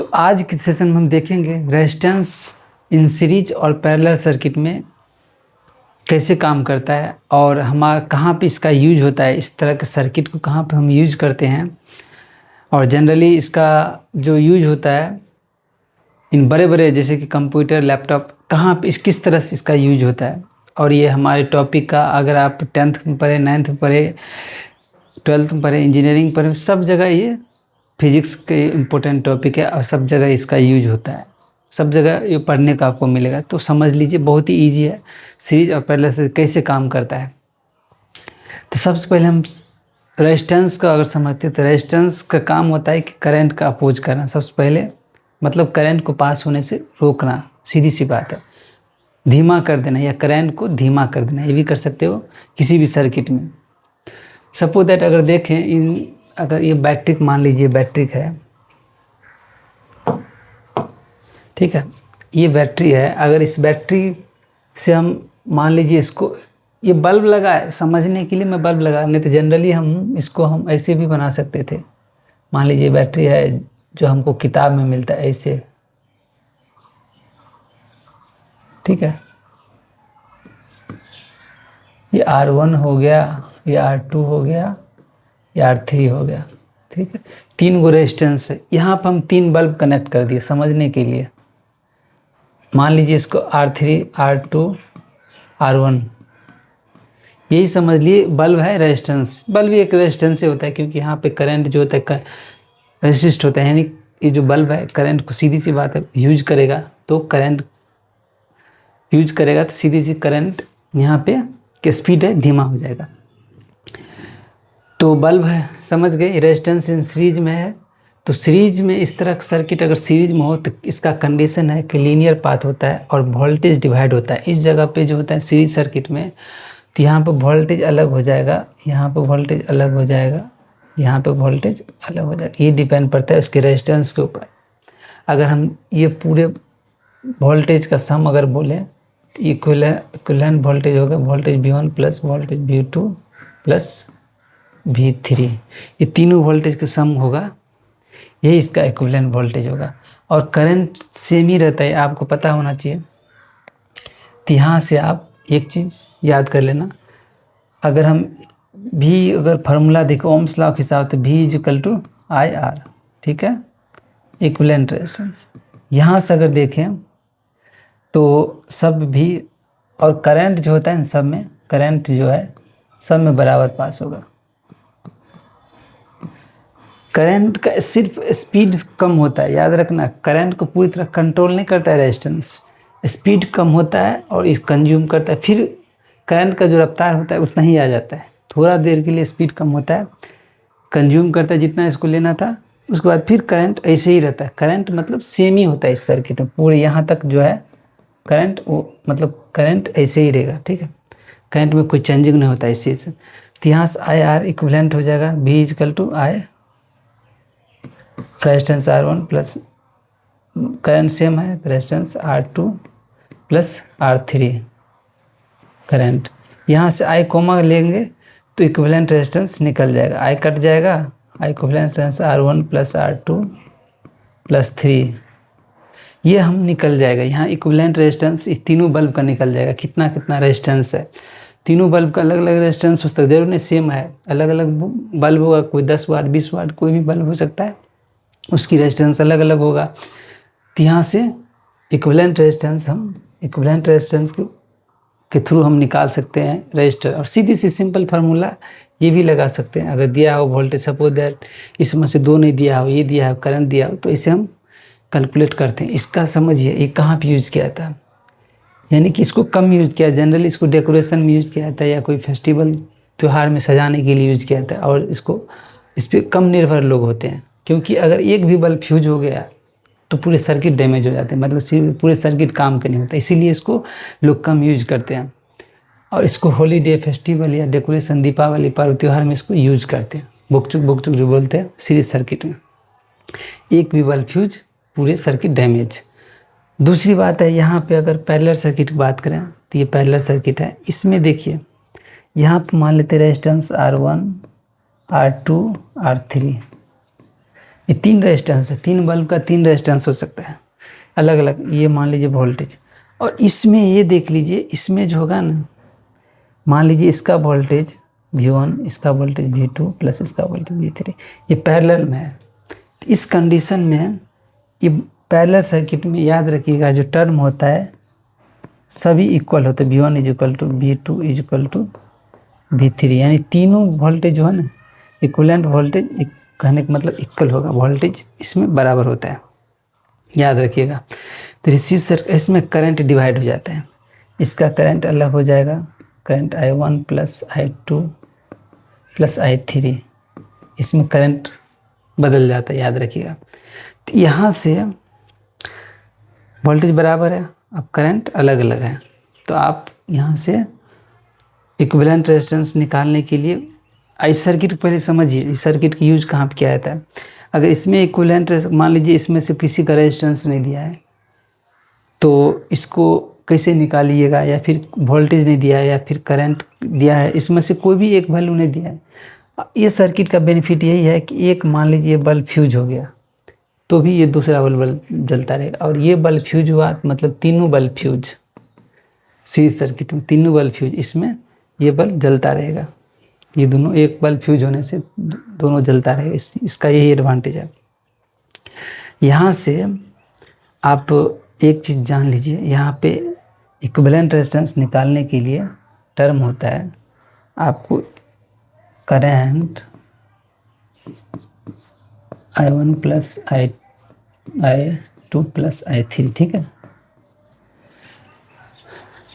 तो आज के सेशन में हम देखेंगे रेजिस्टेंस इन सीरीज और पैरेलल सर्किट में कैसे काम करता है और हमारा कहाँ पे इसका यूज होता है, इस तरह के सर्किट को कहाँ पे हम यूज करते हैं और जनरली इसका जो यूज होता है इन बड़े बड़े जैसे कि कंप्यूटर, लैपटॉप, कहाँ पे किस तरह से इसका यूज होता है। और ये हमारे टॉपिक का अगर आप 10th में पढ़े, 9th में पढ़े, 12th में पढ़े, इंजीनियरिंग पढ़े, सब जगह ये फिजिक्स के इम्पोर्टेंट टॉपिक है और सब जगह इसका यूज होता है, सब जगह ये पढ़ने का आपको मिलेगा। तो समझ लीजिए बहुत ही ईजी है सीरीज और पैरेलल से कैसे काम करता है। तो सबसे पहले हम रेजिस्टेंस का अगर समझते हैं तो रेजिस्टेंस का काम होता है कि करंट का अपोज करना। सबसे पहले मतलब करंट को पास होने से रोकना, सीधी सी बात है, धीमा कर देना या करंट को धीमा कर देना, ये भी कर सकते हो किसी भी सर्किट में। सपोज दैट अगर देखें अगर ये बैटरी मान लीजिए बैटरी है, ठीक है, ये बैटरी है। अगर इस बैटरी से हम मान लीजिए इसको, ये बल्ब लगा है, समझने के लिए मैं बल्ब लगा, नहीं तो जनरली हम ऐसे भी बना सकते थे। मान लीजिए बैटरी है जो हमको किताब में मिलता है ऐसे, ठीक है, ये R1 हो गया, ये R2 हो गया, ये R3 हो गया, ठीक है, 3 गो रेजिस्टेंस है। यहाँ पर हम 3 बल्ब कनेक्ट कर दिए समझने के लिए। मान लीजिए इसको R3, R2, R1, यही समझ लिए बल्ब है रेजिस्टेंस। बल्ब भी एक रेजिस्टेंस से होता है क्योंकि यहाँ पे करंट जो होता है रेजिस्ट होता है, यानी ये जो बल्ब है करंट को, सीधी सी बात है, यूज करेगा तो करंट यूज करेगा तो सीधी सी करंट यहाँ पे की स्पीड है धीमा हो जाएगा। तो बल्ब है, समझ गए, रेजिस्टेंस इन सीरीज में है। तो सीरीज में इस तरह का सर्किट अगर सीरीज में हो तो इसका कंडीशन है कि लीनियर पाथ होता है और वोल्टेज डिवाइड होता है। इस जगह पे जो होता है सीरीज सर्किट में, तो यहाँ पे वोल्टेज अलग हो जाएगा, यहाँ पे वोल्टेज अलग हो जाएगा, यहाँ पे वोल्टेज अलग हो जाएगा। ये डिपेंड पड़ता है उसके रेजिस्टेंस के ऊपर। अगर हम ये पूरे वोल्टेज का सम अगर बोलें तो इक्विवेलेंट वोल्टेज होगा voltage V1 plus voltage V2 plus V3, ये तीनों वोल्टेज का सम होगा, यही इसका इक्विवेलेंट वोल्टेज होगा। और करंट सेम ही रहता है, आपको पता होना चाहिए। तो यहाँ से आप एक चीज़ याद कर लेना, अगर हम अगर फार्मूला देखो ओम्स लॉ के हिसाब से V=IR, ठीक है, इक्विवेलेंट रेजिस्टेंस। यहाँ से अगर देखें तो सब भी और करंट जो होता है इन सब में, करंट जो है सब में बराबर पास होगा। करंट का सिर्फ स्पीड कम होता है, याद रखना, करंट को पूरी तरह कंट्रोल नहीं करता है रेजिस्टेंस, स्पीड कम होता है और इस कंज्यूम करता है। फिर करंट का जो रफ्तार होता है उतना ही आ जाता है, थोड़ा देर के लिए स्पीड कम होता है, कंज्यूम करता है जितना इसको लेना था, उसके बाद फिर करंट ऐसे ही रहता है। करंट मतलब सेम ही होता है इस सर्किट में, पूरे यहाँ तक जो है करंट, वो मतलब करंट ऐसे ही रहेगा, ठीक है, करंट में कोई चेंजिंग नहीं होता इस चीज़ से। तो यहाँ से IR इक्विवेलेंट हो जाएगा V=I, resistance R1 plus current same है resistance R2 plus R3 current. यहाँ से I कोमा लेंगे तो इक्विवेलेंट रेजिस्टेंस निकल जाएगा, I कट जाएगा, I equivalent resistance R1 plus R2 plus 3, ये हम निकल जाएगा। यहाँ इक्विवेलेंट रेजिस्टेंस इस तीनों बल्ब का निकल जाएगा, कितना कितना रेजिस्टेंस है। तीनों बल्ब का अलग अलग रेजिस्टेंस हो सकता है, जरूर नहीं सेम है, अलग अलग बल्ब होगा, कोई 10 वाट 20 वाट कोई भी बल्ब हो सकता है, उसकी रेजिस्टेंस अलग अलग होगा। तो यहाँ से इक्विवेलेंट रेजिस्टेंस हम इक्विवेलेंट रेजिस्टेंस के थ्रू हम निकाल सकते हैं रजिस्टर। और सीधी सी सिंपल फार्मूला ये भी लगा सकते हैं, अगर दिया हो वोल्टेज, सपोज दैट इसमें से 2 नहीं दिया हो, ये दिया हो करंट दिया हो, तो इसे हम कैलकुलेट करते हैं। इसका समझिए ये कहाँ पे यूज किया था, यानी कि इसको कम यूज किया, जनरली इसको डेकोरेशन में यूज किया जाता है या कोई फेस्टिवल त्यौहार में सजाने के लिए यूज किया जाता है। और इस पर कम निर्भर लोग होते हैं, क्योंकि अगर एक भी बल्ब फ्यूज हो गया तो पूरे सर्किट डैमेज हो जाते हैं, मतलब पूरे सर्किट काम का नहीं होता, इसीलिए इसको लोग कम यूज करते हैं। और इसको हॉलीडे, फेस्टिवल या डेकोरेशन, दीपावली, पर्व त्यौहार में इसको यूज करते हैं, बुकचुक जो बोलते हैं सीरीज सर्किट में। एक भी बल्ब फ्यूज पूरे सर्किट डैमेज। दूसरी बात है, यहाँ पे अगर पैरेलल सर्किट की बात करें तो ये पैरेलल सर्किट है। इसमें देखिए यहाँ पे मान लेते हैं रेजिस्टेंस R1, R2, R3, ये 3 रेजिस्टेंस है, 3 बल्ब का 3 रेजिस्टेंस हो सकता है अलग अलग। ये मान लीजिए वोल्टेज, और इसमें ये देख लीजिए, इसमें जो होगा ना, मान लीजिए इसका वोल्टेज V1, इसका वोल्टेज V2 प्लस इसका वोल्टेज V3, ये पैरेलल में है। इस कंडीशन में ये पैरेलल सर्किट में याद रखिएगा जो टर्म होता है सभी इक्वल होते हैं। V1 is equal to V2 is equal to V3, यानी तीनों वोल्टेज जो है ना इक्वलेंट वोल्टेज, कहने का मतलब इक्वल होगा, वोल्टेज इसमें बराबर होता है, याद रखिएगा। तो रिसीव सर्किट इसमें करंट डिवाइड हो जाता है, इसका करंट अलग हो जाएगा, current I1 plus I2 plus I3, इसमें करंट बदल जाता है, याद रखिएगा। तो यहाँ से वोल्टेज बराबर है, अब करंट अलग अलग है, तो आप यहाँ से इक्विवेलेंट रेजिस्टेंस निकालने के लिए इस सर्किट को पहले समझिए, इस सर्किट की यूज कहाँ पे किया जाता है। अगर इसमें इक्विवेलेंट, मान लीजिए इसमें से किसी का रेजिस्टेंस नहीं दिया है तो इसको कैसे निकालिएगा, या फिर वोल्टेज नहीं दिया है या फिर करंट दिया है, इसमें से कोई भी एक वैल्यू नहीं दिया है। ये सर्किट का बेनिफिट यही है कि एक मान लीजिए बल्ब फ्यूज हो गया तो भी ये दूसरा बल्ब जलता रहेगा, और ये बल्ब फ्यूज हुआ मतलब तीनों बल्ब फ्यूज, सीरीज सर्किट में तीनों बल्ब फ्यूज, इसमें ये बल्ब जलता रहेगा। ये दोनों एक बल्ब फ्यूज होने से दोनों जलता रहेगा, इसका यही एडवांटेज है। यहाँ से आप एक चीज़ जान लीजिए, यहाँ पे इक्विवेलेंट रेजिस्टेंस निकालने के लिए टर्म होता है आपको current I1 plus I2 plus I3, ठीक है।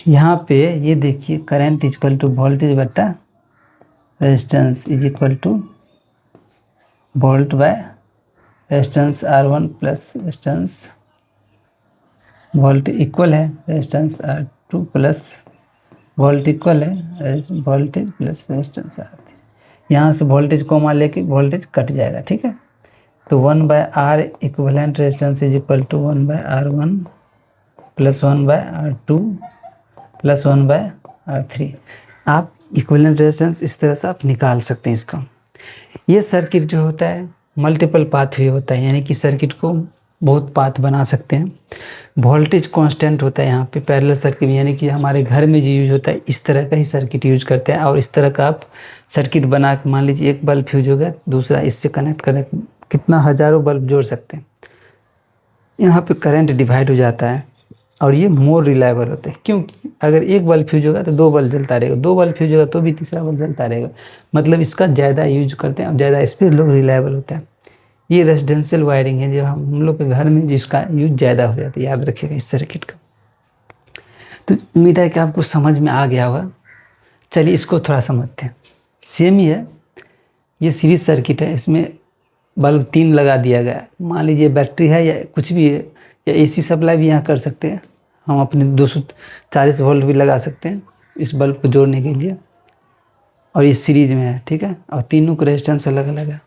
यहाँ पे ये देखिए current is equal to voltage बटा resistance is equal to volt by resistance R1 plus resistance volt equal है resistance R2 plus volt equal है वोल्टेज प्लस रेजिस्टेंस R3। यहाँ से वोल्टेज कोमा लेके वोल्टेज कट जाएगा, ठीक है। तो 1/R equivalent resistance is equal to 1/R1 plus 1/R2 plus 1/R3। आप इक्विवेलेंट रेजिस्टेंस इस तरह से आप निकाल सकते हैं इसका। ये सर्किट जो होता है मल्टीपल पाथ वे होता है, यानी कि सर्किट को बहुत पाथ बना सकते हैं। वोल्टेज कांस्टेंट होता है यहाँ पे पैरेलल सर्किट, यानी कि हमारे घर में जो यूज होता है इस तरह का ही सर्किट यूज करते हैं, और इस तरह का आप सर्किट बना के मान लीजिए एक बल्ब फ्यूज हो गया, दूसरा इससे कनेक्ट करें, कितना हज़ारों बल्ब जोड़ सकते हैं। यहाँ पे करंट डिवाइड हो जाता है और ये मोर रिलायबल होता है, क्योंकि अगर एक बल्ब फ्यूज होगा तो 2 बल्ब जलता रहेगा, 2 बल्ब फ्यूज होगा तो भी तीसरा बल्ब जलता रहेगा, मतलब इसका ज़्यादा यूज करते हैं और ज़्यादा इस पर लोग रिलायबल होता है। ये रेजिडेंशियल वायरिंग है जो हम लोग के घर में जिसका यूज ज़्यादा हो जाता है, याद रखिएगा इस सर्किट का। तो उम्मीद है कि आपको समझ में आ गया होगा। चलिए इसको थोड़ा समझते हैं। सेम ही है, ये सीरीज सर्किट है, इसमें बल्ब 3 लगा दिया गया है। मान लीजिए बैटरी है या कुछ भी है, या AC सप्लाई भी यहाँ कर सकते हैं, हम अपने 240 वोल्ट भी लगा सकते हैं इस बल्ब को जोड़ने के लिए, और ये सीरीज में है, ठीक है। और तीनों का रेजिस्टेंस अलग अलग है।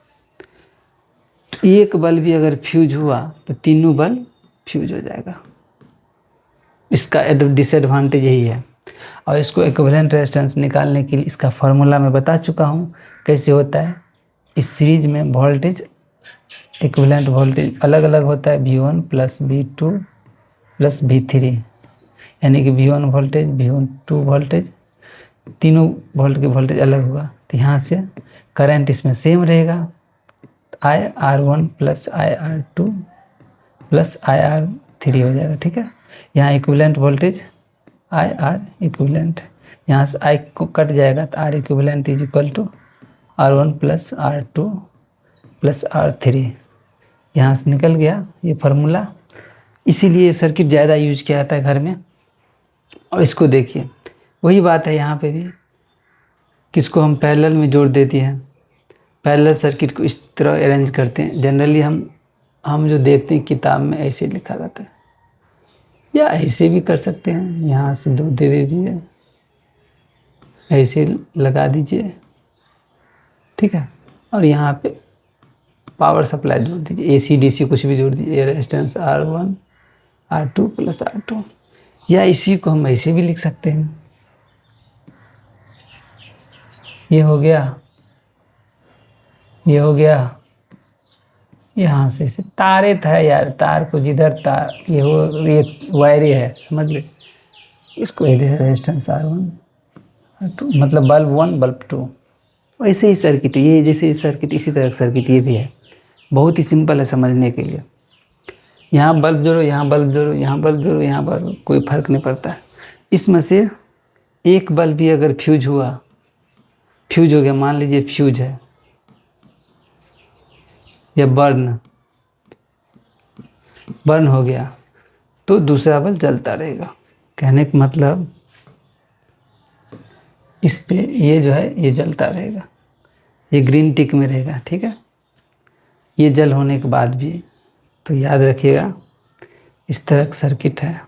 तो एक बल्ब भी अगर फ्यूज हुआ तो तीनों बल्ब फ्यूज हो जाएगा, इसका डिसएडवांटेज यही है। और इसको इक्विवेलेंट रेजिस्टेंस निकालने के लिए इसका फार्मूला मैं बता चुका हूँ कैसे होता है। इस सीरीज में वोल्टेज इक्विवेलेंट वोल्टेज अलग अलग होता है, V1 plus V2 plus V3, यानी कि V1 वोल्टेज V2 वोल्टेज तीनों वोल्ट के वोल्टेज अलग होगा। तो यहाँ से करंट इसमें सेम रहेगा, IR1 plus IR2 plus IR3 हो जाएगा, ठीक है। यहाँ इक्विवेलेंट वोल्टेज IR इक्विवेलेंट, यहाँ से I को कट जाएगा तो R equivalent is equal to R1 plus R2 plus R3, यहाँ से निकल गया ये फार्मूला। इसीलिए सर्किट ज़्यादा यूज किया जाता है घर में। और इसको देखिए वही बात है यहाँ पे भी, किसको हम पैरेलल में जोड़ देते हैं, पैरेलल सर्किट को इस तरह अरेंज करते हैं। जनरली हम जो देखते हैं किताब में ऐसे लिखा रहता है, या ऐसे भी कर सकते हैं, यहाँ से 2 दे दीजिए, ऐसे लगा दीजिए, ठीक है। और यहाँ पे पावर सप्लाई जोड़ दीजिए, AC DC कुछ भी जोड़ दीजिए, resistance R1 R2 plus R2, या इसी को हम ऐसे भी लिख सकते हैं। ये हो गया, ये हो गया, यहाँ से इसे तारे था यार, तार को जिधर तार ये हो, ये वायर है, समझ ले। इसको ये दे रेजिस्टेंस R1 R2, मतलब बल्ब 1 बल्ब 2। वैसे ही सर्किट ये, जैसे सर्किट इसी तरह सर्किट ये भी है। बहुत ही सिंपल है समझने के लिए। यहाँ बल्ब जोड़ो, यहाँ बल्ब जोड़ो, यहाँ बल्ब जोड़ो, यहाँ बल्ब, कोई फर्क नहीं पड़ता है। इसमें से एक बल्ब भी अगर फ्यूज हुआ, फ्यूज हो गया, मान लीजिए फ्यूज है या बर्न हो गया, तो दूसरा बल्ब जलता रहेगा। कहने का मतलब इस पे ये जो है ये जलता रहेगा, ये ग्रीन टिक में रहेगा, ठीक है। ये जल होने के बाद भी, तो याद रखिएगा इस तरह का सर्किट है।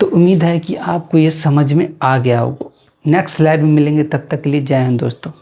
तो उम्मीद है कि आपको ये समझ में आ गया होगा। नेक्स्ट स्लाइड में मिलेंगे, तब तक के लिए जय हिंद दोस्तों।